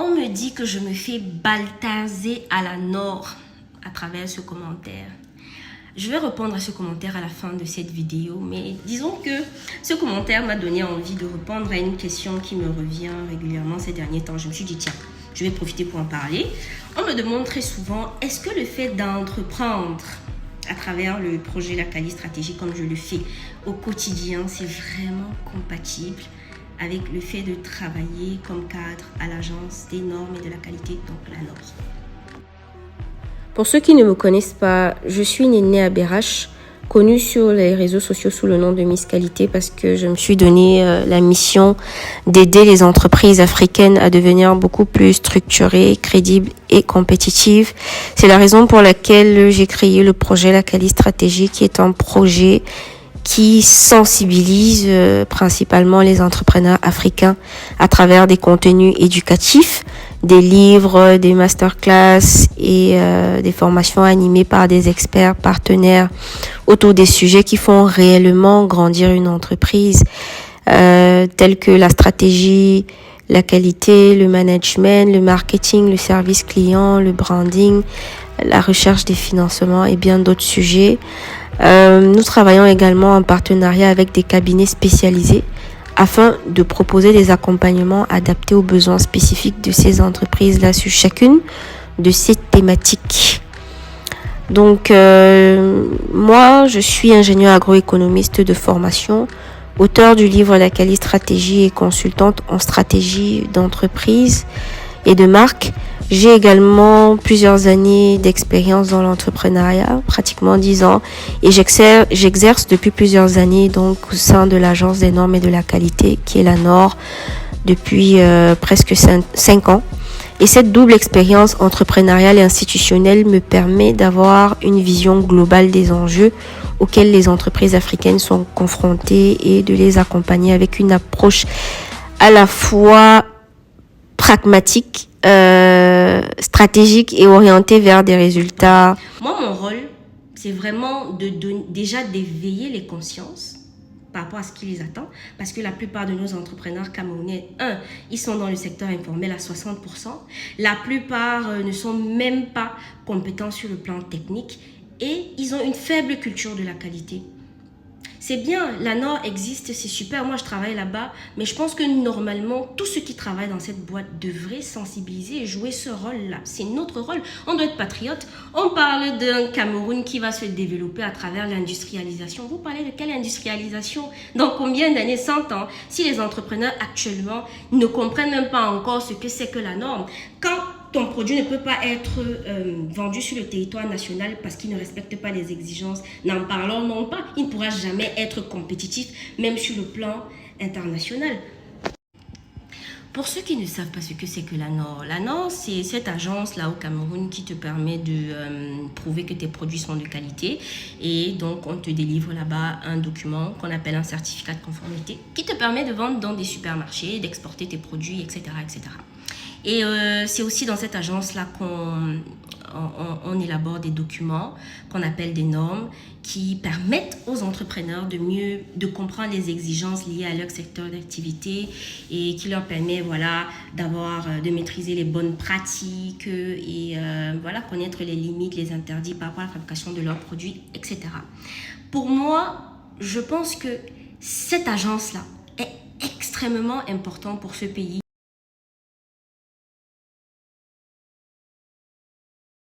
On me dit que je me fais baltaser à la Nord à travers ce commentaire. Je vais répondre à ce commentaire à la fin de cette vidéo, mais disons que ce commentaire m'a donné envie de répondre à une question qui me revient régulièrement ces derniers temps. Je me suis dit, tiens, je vais profiter pour en parler. On me demande très souvent, est-ce que le fait d'entreprendre à travers le projet Lactalis Stratégie, comme je le fais au quotidien, c'est vraiment compatible avec le fait de travailler comme cadre à l'agence des normes et de la qualité, donc la NOR. Pour ceux qui ne me connaissent pas, je suis Néné Abérache, connue sur les réseaux sociaux sous le nom de Miss Qualité parce que je me suis donné la mission d'aider les entreprises africaines à devenir beaucoup plus structurées, crédibles et compétitives. C'est la raison pour laquelle j'ai créé le projet Lactalis Stratégie, qui est un projet qui sensibilise principalement les entrepreneurs africains à travers des contenus éducatifs, des livres, des masterclass et des formations animées par des experts partenaires autour des sujets qui font réellement grandir une entreprise, tels que la stratégie, la qualité, le management, le marketing, le service client, le branding, la recherche des financements et bien d'autres sujets. Nous travaillons également en partenariat avec des cabinets spécialisés afin de proposer des accompagnements adaptés aux besoins spécifiques de ces entreprises-là sur chacune de ces thématiques. Donc, moi, je suis ingénieure agroéconomiste de formation, auteure du livre Lactalis Stratégie et consultante en stratégie d'entreprise et de marque. J'ai également plusieurs années d'expérience dans l'entrepreneuriat, pratiquement 10 ans, et j'exerce depuis plusieurs années donc au sein de l'agence des normes et de la qualité, qui est la NOR, depuis presque 5 ans. Et cette double expérience entrepreneuriale et institutionnelle me permet d'avoir une vision globale des enjeux auxquels les entreprises africaines sont confrontées et de les accompagner avec une approche à la fois pragmatique, stratégique et orientée vers des résultats. Moi, mon rôle, c'est vraiment déjà d'éveiller les consciences par rapport à ce qui les attend, parce que la plupart de nos entrepreneurs camerounais, ils sont dans le secteur informel à 60%. La plupart ne sont même pas compétents sur le plan technique et ils ont une faible culture de la qualité. C'est bien, la NOR existe, c'est super, moi je travaille là-bas, mais je pense que normalement, tous ceux qui travaillent dans cette boîte devraient sensibiliser et jouer ce rôle-là. C'est notre rôle, on doit être patriote. On parle d'un Cameroun qui va se développer à travers l'industrialisation. Vous parlez de quelle industrialisation? Dans combien d'années? 100 ans? Si les entrepreneurs actuellement ne comprennent même pas encore ce que c'est que la norme, quand ton produit ne peut pas être vendu sur le territoire national parce qu'il ne respecte pas les exigences, n'en parlons non pas, il ne pourra jamais être compétitif, même sur le plan international. Pour ceux qui ne savent pas ce que c'est que la NOR, c'est cette agence-là au Cameroun qui te permet de prouver que tes produits sont de qualité. Et donc, on te délivre là-bas un document qu'on appelle un certificat de conformité qui te permet de vendre dans des supermarchés, d'exporter tes produits, etc., etc. Et c'est aussi dans cette agence-là qu'on élabore des documents qu'on appelle des normes qui permettent aux entrepreneurs de comprendre les exigences liées à leur secteur d'activité et qui leur permet de maîtriser les bonnes pratiques et connaître les limites, les interdits par rapport à la fabrication de leurs produits, etc. Pour moi, je pense que cette agence-là est extrêmement importante pour ce pays.